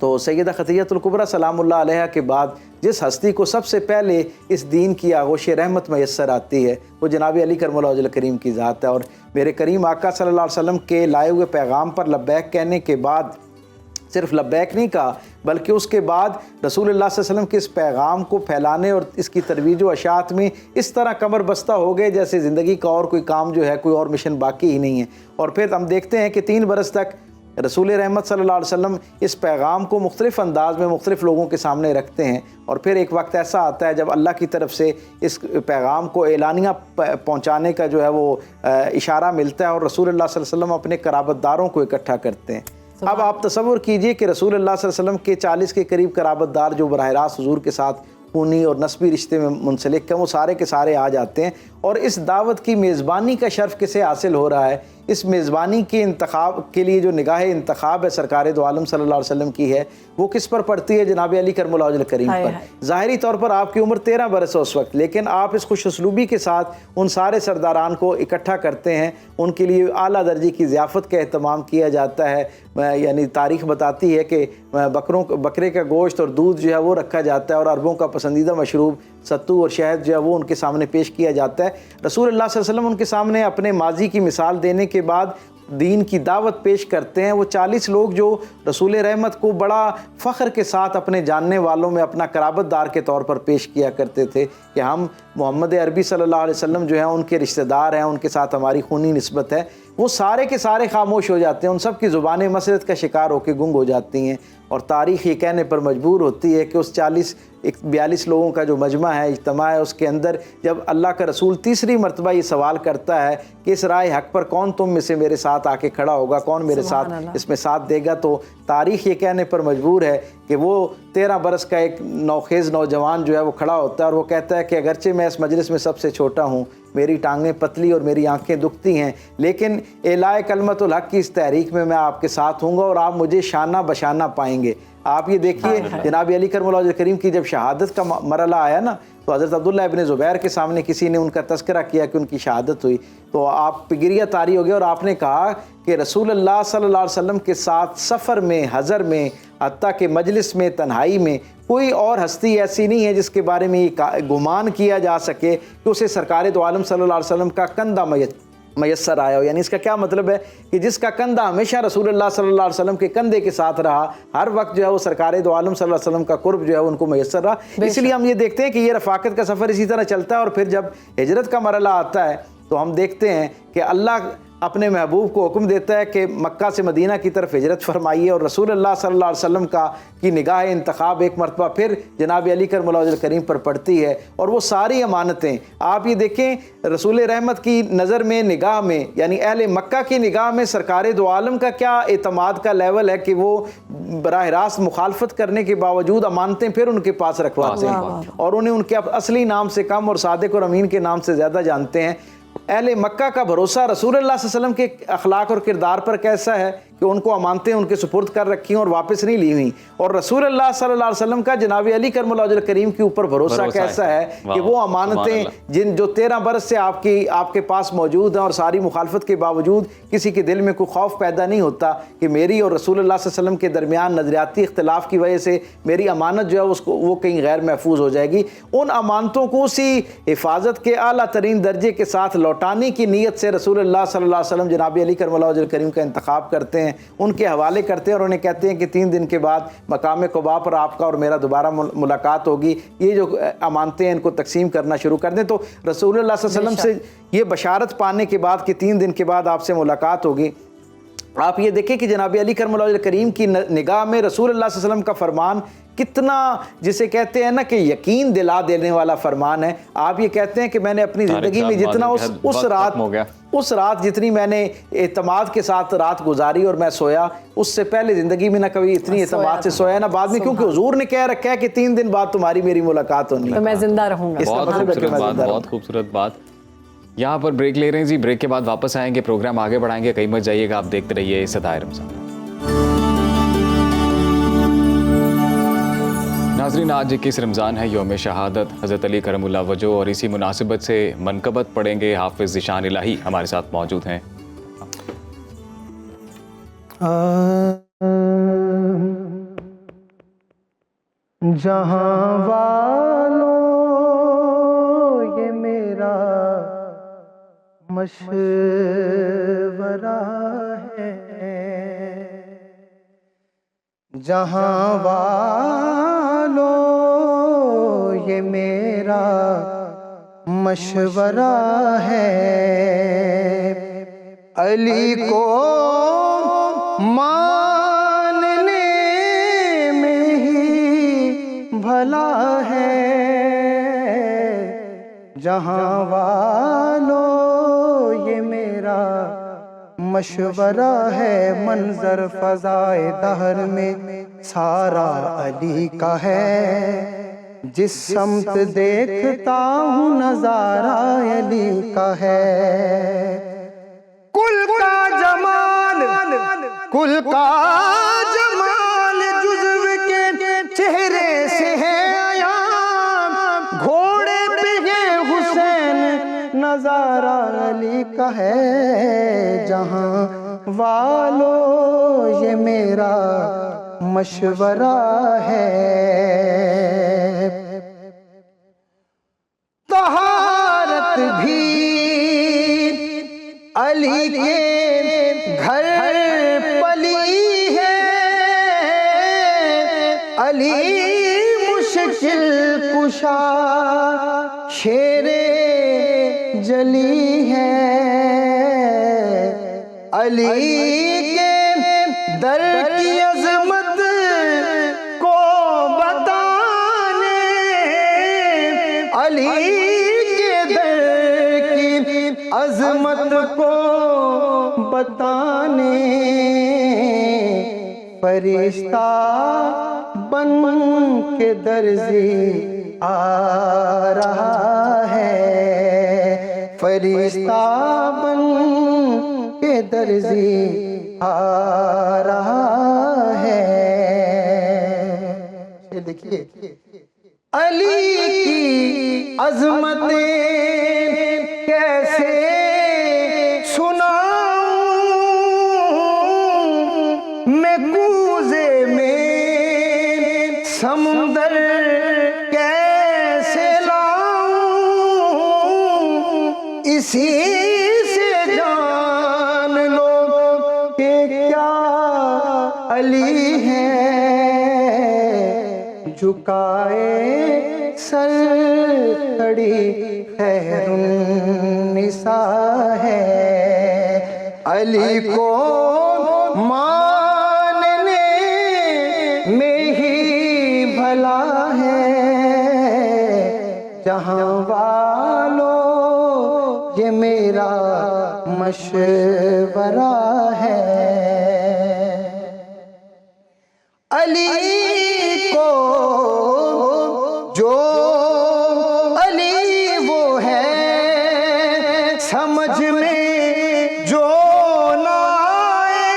تو سیدہ خدیجہ الکبریٰ سلام اللہ علیہا کے بعد جس ہستی کو سب سے پہلے اس دین کی آغوش رحمت میسر آتی ہے وہ جناب علی کرم اللہ وجہ الکریم کی ذات ہے، اور میرے کریم آقا صلی اللہ علیہ وسلم کے لائے ہوئے پیغام پر لبیک کہنے کے بعد صرف لبیک نہیں کہا بلکہ اس کے بعد رسول اللہ صلی اللہ علیہ وسلم کے اس پیغام کو پھیلانے اور اس کی ترویج و اشاعت میں اس طرح کمر بستہ ہو گئے جیسے زندگی کا اور کوئی کام جو ہے کوئی اور مشن باقی ہی نہیں ہے۔ اور پھر ہم دیکھتے ہیں کہ 3 برس تک رسول رحمت صلی اللہ علیہ وسلم اس پیغام کو مختلف انداز میں مختلف لوگوں کے سامنے رکھتے ہیں، اور پھر ایک وقت ایسا آتا ہے جب اللہ کی طرف سے اس پیغام کو اعلانیہ پہنچانے کا جو ہے وہ اشارہ ملتا ہے، اور رسول اللہ صلی اللہ علیہ وسلم اپنے قرابت داروں کو اکٹھا کرتے ہیں۔ اب آپ تصور کیجئے کہ رسول اللہ صلی اللہ علیہ وسلم کے 40 کے قریب قرابت دار جو براہ راست حضور کے ساتھ خونی اور نسبی رشتے میں منسلک ہیں وہ سارے کے سارے آ جاتے ہیں، اور اس دعوت کی میزبانی کا شرف کسے حاصل ہو رہا ہے؟ اس میزبانی کے انتخاب کے لیے جو نگاہ انتخاب ہے سرکار دو عالم صلی اللہ علیہ وسلم کی ہے وہ کس پر پڑتی ہے؟ جناب علی کرم اللہ وجہ الکریم پر۔ ظاہری طور پر آپ کی عمر 13 برس ہے اس وقت، لیکن آپ اس خوش اسلوبی کے ساتھ ان سارے سرداران کو اکٹھا کرتے ہیں، ان کے لیے اعلیٰ درجے کی ضیافت کا اہتمام کیا جاتا ہے، یعنی تاریخ بتاتی ہے کہ بکرے کا گوشت اور دودھ جو ہے وہ رکھا جاتا ہے، اور عربوں کا پسندیدہ مشروب ستو اور شہد جو ہے وہ ان کے سامنے پیش کیا جاتا ہے۔ رسول اللہ صلی اللہ علیہ وسلم ان کے سامنے اپنے ماضی کی مثال دینے کے بعد دین کی دعوت پیش کرتے ہیں۔ وہ 40 لوگ جو رسول رحمت کو بڑا فخر کے ساتھ اپنے جاننے والوں میں اپنا قرابت دار کے طور پر پیش کیا کرتے تھے کہ ہم محمد عربی صلی اللہ علیہ وسلم جو ہیں ان کے رشتہ دار ہیں، ان کے ساتھ ہماری خونی نسبت ہے، وہ سارے کے سارے خاموش ہو جاتے ہیں، ان سب کی زبانیں مسرت کا شکار ہو کے گنگ ہو جاتی ہیں، اور تاریخ یہ کہنے پر مجبور ہوتی ہے کہ اس 42 لوگوں کا جو مجمع ہے، اجتماع ہے، اس کے اندر جب اللہ کا رسول تیسری مرتبہ یہ سوال کرتا ہے کہ اس رائے حق پر کون تم میں سے میرے ساتھ آ کے کھڑا ہوگا، کون میرے ساتھ اس میں ساتھ دے گا، تو تاریخ یہ کہنے پر مجبور ہے کہ وہ 13 برس کا ایک نوخیز نوجوان جو ہے وہ کھڑا ہوتا ہے، اور وہ کہتا ہے کہ اگرچہ میں اس مجلس میں سب سے چھوٹا ہوں، میری ٹانگیں پتلی اور میری آنکھیں دکھتی ہیں، لیکن اعلاء کلمت الحق کی اس تحریک میں آپ کے ساتھ ہوں گا، اور آپ مجھے شانہ بشانہ پائیں گے۔ آپ یہ دیکھیے جناب علی کرم اللہ وجہ الکریم کی جب شہادت کا مرحلہ آیا نا تو حضرت عبداللہ ابن زبیر کے سامنے کسی نے ان کا تذکرہ کیا کہ ان کی شہادت ہوئی، تو آپ پہ گریہ طاری ہو گیا، اور آپ نے کہا کہ رسول اللہ صلی اللہ علیہ وسلم کے ساتھ سفر میں، حضر میں، حتیٰ کہ مجلس میں، تنہائی میں کوئی اور ہستی ایسی نہیں ہے جس کے بارے میں یہ گمان کیا جا سکے کہ اسے سرکار دو عالم صلی اللہ علیہ وسلم کا کندھا میسر آیا ہو۔ یعنی اس کا کیا مطلب ہے کہ جس کا کندھا ہمیشہ رسول اللہ صلی اللہ علیہ وسلم کے کندھے کے ساتھ رہا، ہر وقت جو ہے وہ سرکار دو عالم صلی اللہ علیہ وسلم کا قرب جو ہے ان کو میسر رہا۔ اس لیے ہم یہ دیکھتے ہیں کہ یہ رفاقت کا سفر اسی طرح چلتا ہے، اور پھر جب ہجرت کا مرحلہ آتا ہے تو ہم دیکھتے ہیں کہ اللہ اپنے محبوب کو حکم دیتا ہے کہ مکہ سے مدینہ کی طرف ہجرت فرمائیے، اور رسول اللہ صلی اللہ علیہ وسلم کی نگاہ انتخاب ایک مرتبہ پھر جناب علی کرم اللہ وجہ الکریم پر پڑتی ہے، اور وہ ساری امانتیں آپ یہ دیکھیں رسول رحمت کی نظر میں، نگاہ میں، یعنی اہل مکہ کی نگاہ میں سرکار دو عالم کا کیا اعتماد کا لیول ہے کہ وہ براہ راست مخالفت کرنے کے باوجود امانتیں پھر ان کے پاس رکھواتے ہیں، اور انہیں ان کے اصلی نام سے کم اور صادق اور امین کے نام سے زیادہ جانتے ہیں۔ اہل مکہ کا بھروسہ رسول اللہ صلی اللہ علیہ وسلم کے اخلاق اور کردار پر کیسا ہے کہ ان کو امانتیں ان کے سپرد کر رکھی ہیں اور واپس نہیں لی ہوئی، اور رسول اللہ صلی اللہ علیہ وسلم کا جناب علی کرم اللہ وجہ الکریم کے اوپر بھروسہ کیسا ہے کہ وہ امانتیں جو 13 برس سے آپ کے پاس موجود ہیں، اور ساری مخالفت کے باوجود کسی کے دل میں کوئی خوف پیدا نہیں ہوتا کہ میری اور رسول اللہ صلی اللہ علیہ وسلم کے درمیان نظریاتی اختلاف کی وجہ سے میری امانت جو ہے وہ کہیں غیر محفوظ ہو جائے گی۔ ان امانتوں کو اسی حفاظت کے اعلیٰ ترین درجے کے ساتھ لوٹانے کی نیت سے رسول اللہ صلی اللہ علیہ وسلم جناب علی کرم اللہ وجہ الکریم کا انتخاب کرتے ہیں، ان کے حوالے کرتے ہیں، اور انہیں کہتے ہیں کہ 3 دن کے بعد مقام قباء پر آپ کا اور میرا دوبارہ ملاقات ہوگی، یہ جو امانتیں ان کو تقسیم کرنا شروع کر دیں۔ تو رسول اللہ صلی اللہ علیہ وسلم سے یہ بشارت پانے کے بعد کہ 3 دن کے بعد آپ سے ملاقات ہوگی، آپ یہ دیکھیں کہ جناب علی کرم اللہ وجہ کریم کی نگاہ میں رسول اللہ صلی اللہ علیہ وسلم کا فرمان کتنا جسے کہتے ہیں نا کہ یقین دلا دینے والا فرمان ہے. آپ یہ کہتے ہیں کہ میں نے اپنی زندگی میں جتنا اس رات جتنی میں نے اعتماد کے ساتھ رات گزاری اور میں سویا, اس سے پہلے زندگی میں نہ کبھی اتنی اعتماد سے سویا نہ بعد میں, کیونکہ حضور نے کہہ رکھا ہے کہ 3 دن بعد تمہاری میری ملاقات ہونی ہے, تو میں زندہ رہوں گا. بہت خوبصورت بات. یہاں پر بریک لے رہے ہیں جی, بریک کے بعد واپس آئیں گے, پروگرام آگے بڑھائیں گے, کہیں مت جائیے گا, آپ دیکھتے رہیے صدائے رمضان. ناظرین, آج 21 رمضان ہے, یوم شہادت حضرت علی کرم اللہ وجہ, اور اسی مناسبت سے منقبت پڑھیں گے. حافظ ذیشان الہی ہمارے ساتھ موجود ہیں. جہاں والوں یہ میرا مشورہ ہے, جہاں والوں یہ میرا مشورہ ہے, علی کو ماننے میں ہی بھلا ہے, جہاں والوں یہ میرا مشورہ ہے. منظر فضائے دہر میں سارا علی کا ہے, جس سمت دیکھتا ہوں نظارہ علی کا ہے. کل کا جمال جزو کے چہرے سے ہے عیاں, گھوڑے پہ حسین نظارہ علی کا ہے, جہاں والو یہ میرا مشورہ ہے. طہارت بھی علی کے گھر پلی ہے, علی مشکل کشا شیر جلی ہے, علی کے در کی عظمت کو بتانے, علی کے در کی عظمت کو بتانے, فرشتہ بن کے درزی آ رہا ہے, فرشتہ بن کے درزی آ رہا ہے. یہ دیکھیے علی کی عظمتیں کیسے سناؤں میں, کوزے میں سمندر کیسے لاؤں, اسی سے جان لو کہ کیا علی ہے, جھکائے سر کھڑی خیر النساء ہے, علی کو ماننے میں ہی بھلا ہے, جہاں والو یہ میرا مشورہ ہے. علی کو جو علی وہ ہے سمجھ میں جو نہ آئے,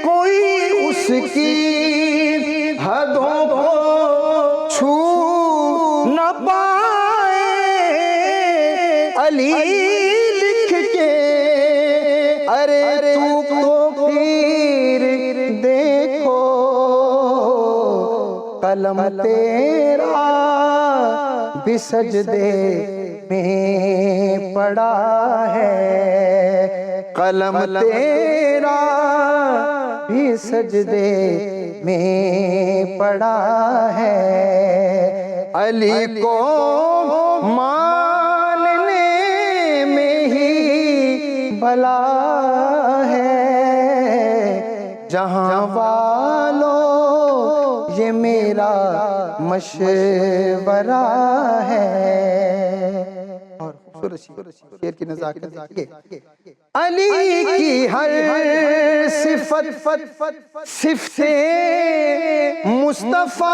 کوئی اس کی حدوں کو چھو نہ پائے, علی لکھ کے ارے تو پیر دیکھو, قلم تیرا بھی سجدے میں پڑا ہے, قلم تیرا بھی سجدے میں پڑا ہے, علی کو ماننے میں ہی بھلا ہے جہاں والوں یہ میرا مشورہ ہے. اور خوبصورت شعر کی نزاکت دیکھیے. علی کی ہر صفت صفت مصطفی،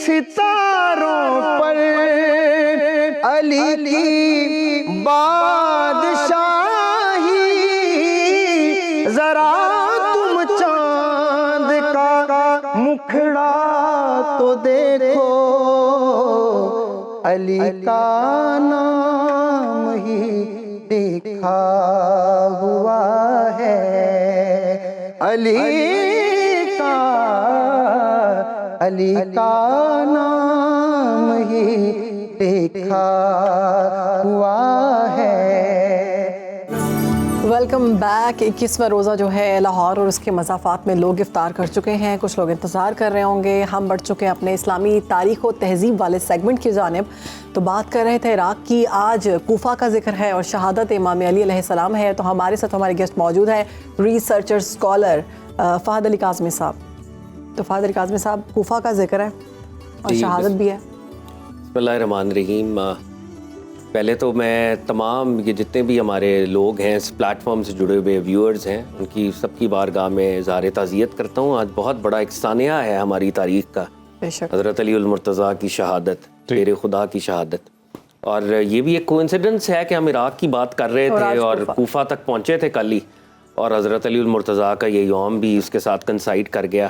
ستاروں پر علی کی بادشاہی. ذرا تم چاند کا مکھڑا تو دیکھو، علی کا نام ہی لکھا ہوا ہے. علی کا نام ہی لکھا ہوا ہے. Welcome back. 21واں روزہ جو ہے لاہور اور اس کے مضافات میں لوگ افطار کر چکے ہیں، کچھ لوگ انتظار کر رہے ہوں گے. ہم بڑھ چکے ہیں اپنے اسلامی تاریخ و تہذیب والے سیگمنٹ کی جانب. تو بات کر رہے تھے عراق کی. آج کوفہ کا ذکر ہے اور شہادت امام علی علیہ السلام ہے. تو ہمارے ساتھ ہمارے گیسٹ موجود ہیں، ریسرچر اسکالر فہد علی کاظمی صاحب. تو فہد علی کاظمی صاحب، کوفہ کا ذکر ہے اور شہادت بھی ہے. بسم اللہ الرحمن الرحیم. پہلے تو میں تمام یہ جتنے بھی ہمارے لوگ ہیں اس پلیٹ فارم سے جڑے ہوئے ویورز ہیں، ان کی سب کی بارگاہ میں اظہار تعزیت کرتا ہوں. آج بہت بڑا ایک سانحہ ہے ہماری تاریخ کا، حضرت علی المرتضیٰ کی شہادت، شیر خدا کی شہادت. اور یہ بھی ایک کوئنسیڈنس ہے کہ ہم عراق کی بات کر رہے تھے اور کوفہ تک پہنچے تھے کل ہی، اور حضرت علی المرتضیٰ کا یہ یوم بھی اس کے ساتھ کنسائڈ کر گیا.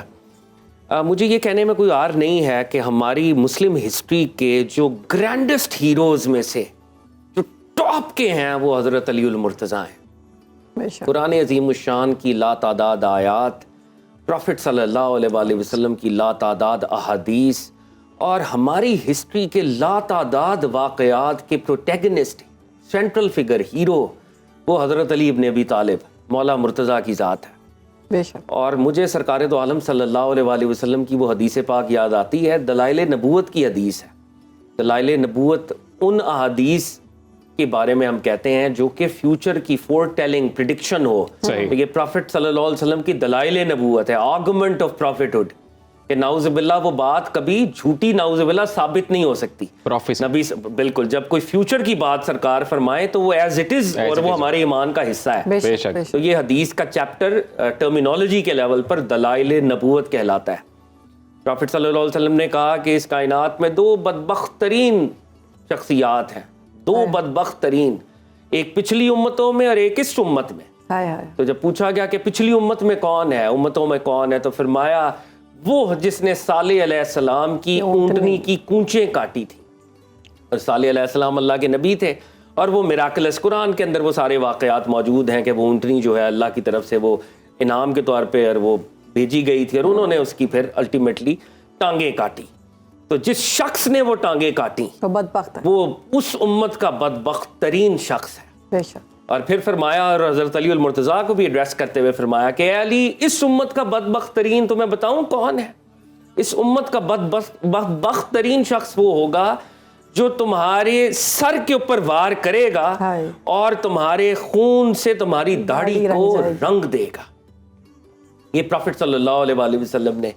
مجھے یہ کہنے میں کوئی عار نہیں ہے کہ ہماری مسلم ہسٹری کے جو گرینڈسٹ ہیروز میں سے جو ٹاپ کے ہیں وہ حضرت علی المرتضیٰ ہیں. قرآن عظیم الشان کی لا تعداد آیات، پروفٹ صلی اللہ علیہ وآلہ وسلم کی لا تعداد احادیث، اور ہماری ہسٹری کے لا تعداد واقعات کے پروٹیگنسٹ، سینٹرل فگر، ہیرو، وہ حضرت علی ابن ابی طالب، مولا مرتضیٰ کی ذات ہے. اور مجھے سرکار دو عالم صلی اللہ علیہ وآلہ وسلم کی وہ حدیث پاک یاد آتی ہے، دلائل نبوت کی حدیث ہے. دلائل نبوت ان احادیث کے بارے میں ہم کہتے ہیں جو کہ فیوچر کی فور ٹیلنگ پریڈکشن ہو. یہ پروفٹ صلی اللہ علیہ وسلم کی دلائل نبوت ہے، آرگومنٹ آف پروفٹ ہوڈ، کہ نعوذ باللہ وہ بات کبھی جھوٹی نعوذ باللہ ثابت نہیں ہو سکتی. نبی بالکل جب کوئی فیوچر کی بات سرکار فرمائے تو وہ ایز اٹ از، اور وہ ہمارے ایمان کا حصہ ہے. تو یہ حدیث کا چیپٹر ٹرمینالوجی کے لیول پر دلائل نبوت کہلاتا ہے. پروفٹ صلی اللہ علیہ وسلم نے کہا کہ اس کائنات میں دو بدبخت ترین شخصیات ہیں، دو بدبخت ترین، ایک پچھلی امتوں میں اور ایک اس امت میں. تو جب پوچھا گیا کہ پچھلی امت میں کون ہے، امتوں میں کون ہے، تو فرمایا وہ جس نے صالح علیہ السلام کی اونٹنی کی کونچیں کاٹی تھی. اور صالح علیہ السلام اللہ کے نبی تھے، اور وہ میراکلس قرآن کے اندر وہ سارے واقعات موجود ہیں کہ وہ اونٹنی جو ہے اللہ کی طرف سے وہ انعام کے طور پہ اور وہ بھیجی گئی تھی، اور انہوں نے اس کی پھر الٹیمیٹلی ٹانگیں کاٹی. تو جس شخص نے وہ ٹانگیں کاٹی وہ اس امت کا بدبخت ترین شخص ہے. اور پھر فرمایا، اور حضرت علی المرتضیٰ کو بھی ایڈریس کرتے ہوئے فرمایا کہ اے علی، اس امت کا بدبخت ترین تمہیں بتاؤں کون ہے؟ اس امت کا بدبخت ترین شخص وہ ہوگا جو تمہارے سر کے اوپر وار کرے گا اور تمہارے خون سے تمہاری داڑھی کو رنگ دے گا. یہ پروفٹ صلی اللہ علیہ وآلہ وسلم نے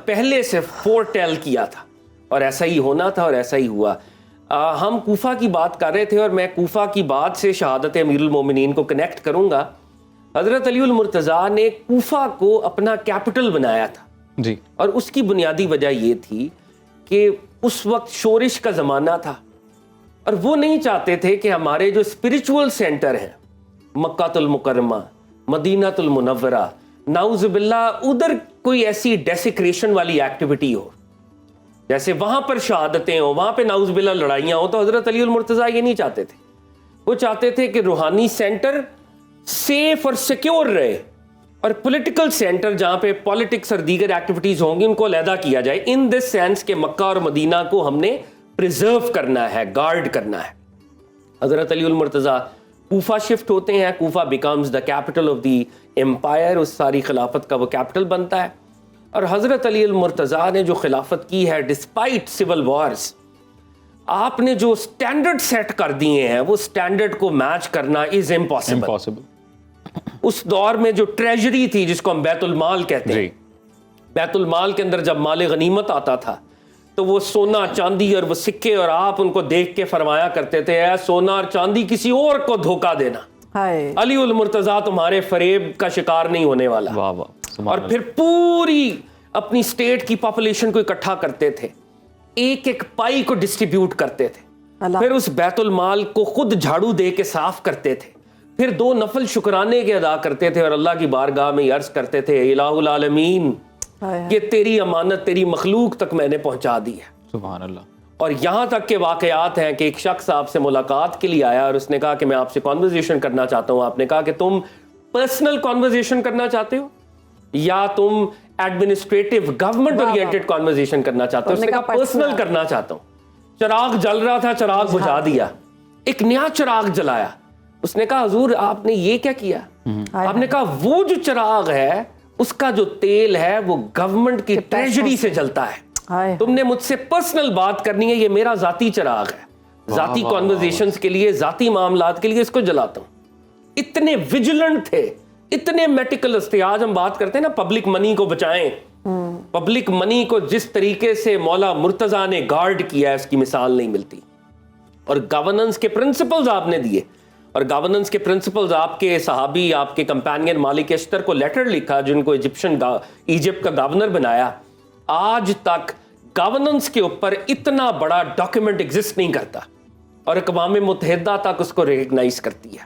پہلے سے فور ٹیل کیا تھا، اور ایسا ہی ہونا تھا اور ایسا ہی ہوا. ہم کوفہ کی بات کر رہے تھے اور میں کوفہ کی بات سے شہادت امیر المومنین کو کنیکٹ کروں گا. حضرت علی المرتضیٰ نے کوفہ کو اپنا کیپٹل بنایا تھا جی، اور اس کی بنیادی وجہ یہ تھی کہ اس وقت شورش کا زمانہ تھا اور وہ نہیں چاہتے تھے کہ ہمارے جو اسپرچول سینٹر ہیں، مکہ المکرمہ، مدینہ المنورہ، نعوذ باللہ ادھر کوئی ایسی ڈیسیکریشن والی ایکٹیویٹی ہو، جیسے وہاں پر شہادتیں ہوں، وہاں پہ نعوذ باللہ لڑائیاں ہوں. تو حضرت علی المرتضیٰ یہ نہیں چاہتے تھے. وہ چاہتے تھے کہ روحانی سینٹر سیف اور سیکیور رہے، اور پولیٹیکل سینٹر جہاں پہ پالیٹکس اور دیگر ایکٹیویٹیز ہوں گی ان کو علیحدہ کیا جائے، ان دس سینس کہ مکہ اور مدینہ کو ہم نے پریزرو کرنا ہے، گارڈ کرنا ہے. حضرت علی المرتضیٰ کوفہ شفٹ ہوتے ہیں. Kufa becomes the capital of the empire, اس ساری خلافت کا وہ کیپٹل بنتا ہے. اور حضرت علی المرتضیٰ نے جو خلافت کی ہے ڈسپائٹ سول وارز، آپ نے جو سٹینڈرڈ سیٹ کر دیے ہیں وہ سٹینڈرڈ کو میچ کرنا از امپاسبل. اس دور میں جو ٹریجری تھی جس کو ہم بیت المال کہتے ہیں, بیت المال کے اندر جب مال غنیمت آتا تھا تو وہ سونا چاندی اور وہ سکے, اور آپ ان کو دیکھ کے فرمایا کرتے تھے اے سونا اور چاندی کسی اور کو دھوکہ دینا, علی المرتضیٰ تمہارے فریب کا شکار نہیں ہونے والا. اور پھر پوری اپنی سٹیٹ کی پاپولیشن کو اکٹھا کرتے تھے, ایک ایک پائی کو ڈسٹریبیوٹ کرتے تھے, پھر اس بیت المال کو خود جھاڑو دے کے صاف کرتے تھے, پھر 2 نفل شکرانے کے ادا کرتے تھے اور اللہ کی بارگاہ میں عرض کرتے تھے الہ العالمین کہ تیری امانت تیری مخلوق تک میں نے پہنچا دی ہے. سبحان اللہ. اور یہاں تک کے واقعات ہیں کہ ایک شخص آپ سے ملاقات کے لیے آیا اور اس نے کہا کہ میں آپ سے کانورزیشن کرنا چاہتا ہوں. آپ نے کہا کہ تم پرسنل کانورزیشن کرنا چاہتے ہو یا تم ایڈمنسٹریٹو گورنمنٹ اورینٹڈ کانورزیشن کرنا چاہتے ہو؟ اس نے کہا پرسنل کرنا چاہتا ہوں. چراغ جل رہا تھا, چراغ بجھا دیا, ایک نیا چراغ جلایا. اس نے کہا حضور آپ نے یہ کیا کیا؟ آپ نے کہا وہ جو چراغ ہے اس کا جو تیل ہے وہ گورنمنٹ کی ٹریجری سے جلتا ہے, تم نے مجھ سے پرسنل بات کرنی ہے, یہ میرا ذاتی چراغ ہے, ذاتی کانورزیشنز کے لیے, ذاتی معاملات کے لیے اس کو جلاتا ہوں. اتنے ویجیلنٹ تھے, اتنے میٹیکلس تھے. آج ہم بات کرتے ہیں نا پبلک منی کو بچائیں, پبلک منی کو جس طریقے سے مولا مرتضیٰ نے گارڈ کیا ہے اس کی مثال نہیں ملتی. اور گورننس کے پرنسپلز آپ نے دیے, اور گورننس کے پرنسپلز آپ کے صحابی, آپ کے کمپینین مالک اشتر کو لیٹر لکھا جن کو ایجپٹ کا گورنر بنایا. آج تک گورننس کے اوپر اتنا بڑا ڈاکیومنٹ ایگزسٹ نہیں کرتا اور اقوام متحدہ تک اس کو ریکگنائز کرتی ہے.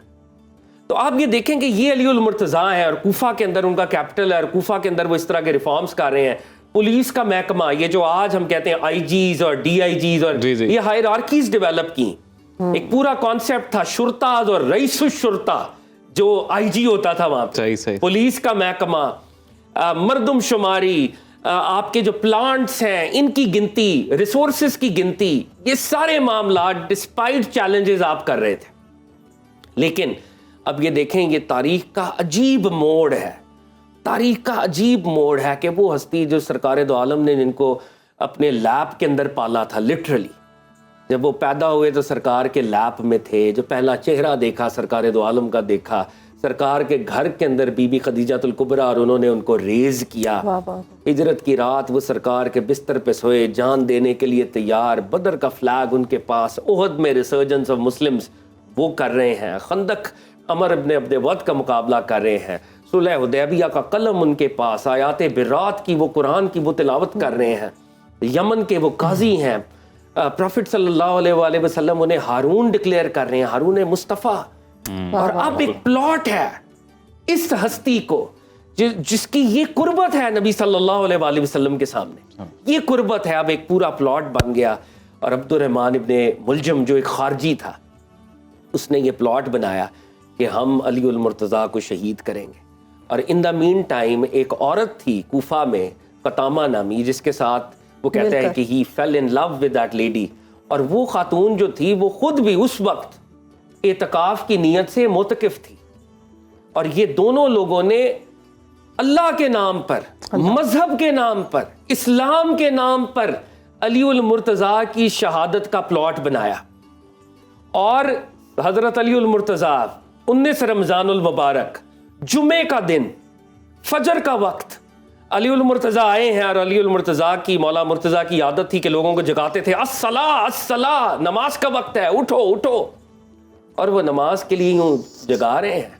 تو آپ یہ دیکھیں کہ یہ علی المرتضیٰ ہیں اور کوفہ کے اندر ان کا کیپٹل ہے, اور کوفہ کے اندر وہ اس طرح کے ریفارمز کر رہے ہیں. پولیس کا محکمہ, یہ جو آج ہم کہتے ہیں آئی جیز اور ڈی آئی جیز, اور یہ ہائرارکیز ڈیولپ کی. ایک پورا کانسیپٹ تھا شرطاز اور رئیس الشرطہ جو آئی جی ہوتا تھا وہاں پہ, پولیس کا محکمہ, مردم شماری, آپ کے جو پلانٹس ہیں ان کی گنتی, ریسورسز کی گنتی, یہ سارے معاملات ڈسپائٹ چیلنجز آپ کر رہے تھے. لیکن اب یہ دیکھیں یہ تاریخ کا عجیب موڑ ہے, تاریخ کا عجیب موڑ ہے کہ وہ ہستی جو سرکار دو عالم نے جن کو اپنے لیب کے اندر پالا تھا, لٹرلی جب وہ پیدا ہوئے تو سرکار کے لیب میں تھے, جو پہلا چہرہ دیکھا سرکار دو عالم کا دیکھا سرکار کے گھر کے اندر بی بی خدیجۃ الکبریٰ, اور انہوں نے ان کو ریز کیا. ہجرت کی رات وہ سرکار کے بستر پہ سوئے, جان دینے کے لیے تیار, بدر کا فلیگ ان کے پاس, احد میں ریسرجنس آف مسلمز وہ کر رہے ہیں, خندق عمر ابن عبد ود کا مقابلہ کر رہے ہیں, صلح حدیبیہ کا قلم ان کے پاس, آیات برات کی وہ قرآن کی وہ تلاوت کر رہے ہیں, یمن کے وہ قاضی ہیں, پروفٹ صلی اللہ علیہ وآلہ وسلم انہیں ہارون ڈکلیئر کر رہے ہیں, ہارون مصطفیٰ. اور اب ایک پلاٹ ہے اس ہستی کو جس کی یہ قربت ہے نبی صلی اللہ علیہ وآلہ وسلم کے سامنے, یہ قربت ہے, اب ایک پورا پلاٹ بن گیا. اور عبد الرحمن ابن ملجم جو ایک خارجی تھا اس نے یہ پلاٹ بنایا کہ ہم علی المرتضیٰ کو شہید کریں گے. اور ان دا مین ٹائم ایک عورت تھی کوفہ میں قطامہ نامی, جس کے ساتھ وہ کہتے ہیں کہ ہی فیل ان لو ود دیٹ لیڈی, اور وہ خاتون جو تھی وہ خود بھی اس وقت اعتکاف کی نیت سے معتکف تھی. اور یہ دونوں لوگوں نے اللہ کے نام پر, مذہب کے نام پر, اسلام کے نام پر علی المرتضیٰ کی شہادت کا پلاٹ بنایا. اور حضرت علی المرتضیٰ 19 رمضان المبارک جمعے کا دن فجر کا وقت علی المرتضیٰ آئے ہیں, اور علی المرتضیٰ کی مولا مرتضیٰ کی عادت تھی کہ لوگوں کو جگاتے تھے, الصلاۃ الصلاۃ, نماز کا وقت ہے, اٹھو اٹھو. اور وہ نماز کے لیے یوں جگا رہے ہیں,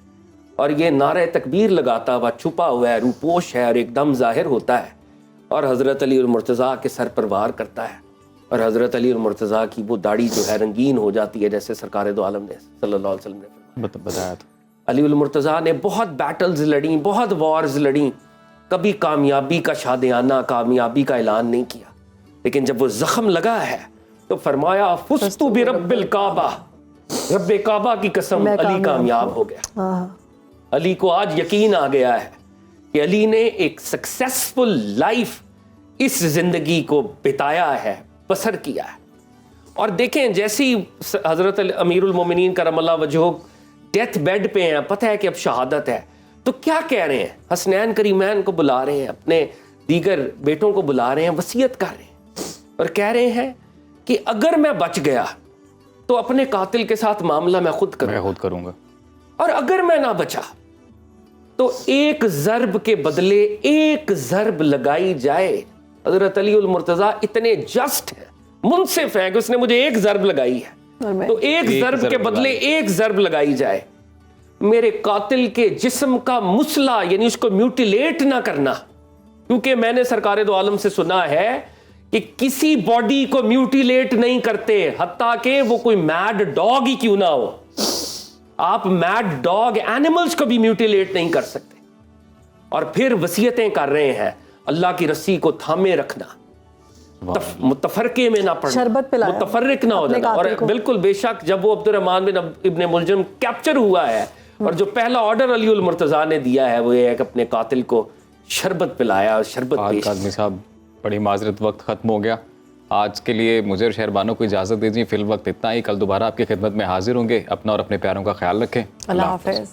اور یہ نعرہ تکبیر لگاتا ہوا چھپا ہوا ہے, روپوش ہے, اور ایک دم ظاہر ہوتا ہے, اور حضرت علی المرتضیٰ کے سر پر وار کرتا ہے, اور حضرت علی المرتضیٰ کی وہ داڑھی جو ہے رنگین ہو جاتی ہے جیسے سرکار دو عالم نے صلی اللہ علیہ وسلم نے بتایا تھا. علی المرتضیٰ نے بہت بیٹلز لڑیں, بہت وارز لڑیں, کبھی کامیابی کا شادیانہ کامیابی کا اعلان نہیں کیا. لیکن جب وہ زخم لگا ہے تو فرمایا فزت برب الکعبہ, رب کعبہ کی قسم علی کامیاب ہو گیا. علی کو آج یقین آ گیا ہے کہ علی نے ایک سکسیسفل لائف اس زندگی کو بتایا ہے, بسر کیا ہے. اور دیکھیں جیسی حضرت امیر المومنین کرم اللہ وجہہ ڈیتھ بیڈ پہ ہیں, پتہ ہے کہ اب شہادت ہے, تو کیا کہہ رہے ہیں؟ حسنین کریمین کو بلا رہے ہیں, اپنے دیگر بیٹوں کو بلا رہے ہیں, وصیت کر رہے ہیں, اور کہہ رہے ہیں کہ اگر میں بچ گیا تو اپنے قاتل کے ساتھ معاملہ میں خود کروں گا، اور اگر میں نہ بچا تو ایک ضرب کے بدلے ایک ضرب لگائی جائے. حضرت علی المرتضیٰ اتنے جسٹ ہیں، منصف ہیں کہ اس نے مجھے ایک ضرب لگائی ہے تو ایک ضرب کے بدلے ایک ضرب لگائی جائے. میرے قاتل کے جسم کا مسلح یعنی اس کو میوٹیلیٹ نہ کرنا، کیونکہ میں نے سرکار دو عالم سے سنا ہے کہ کسی باڈی کو میوٹیلیٹ نہیں کرتے حتیٰ کہ وہ کوئی میڈ ڈاگ ہی کیوں نہ ہو. آپ میڈ ڈاگ اینیملز کو بھی میوٹیلیٹ نہیں کر سکتے. اور پھر وصیتیں کر رہے ہیں اللہ کی رسی کو تھامے رکھنا، متفرقے میں نہ پڑنا، شربت پلایا، متفرق نہ ہو جانا. اور بالکل بے شک جب وہ عبد الرحمن بن ابن ملجم کیپچر ہوا ہے اور جو پہلا آرڈر علی المرتضیٰ نے دیا ہے وہ یہ ہے کہ اپنے قاتل کو شربت پلایا اور شربت پیش. کاظمی صاحب بڑی معذرت، وقت ختم ہو گیا. آج کے لیے مجھے اور شہربانوں کو اجازت دیجیے. فی الوقت اتنا ہی. کل دوبارہ آپ کی خدمت میں حاضر ہوں گے. اپنا اور اپنے پیاروں کا خیال رکھیں. اللہ حافظ.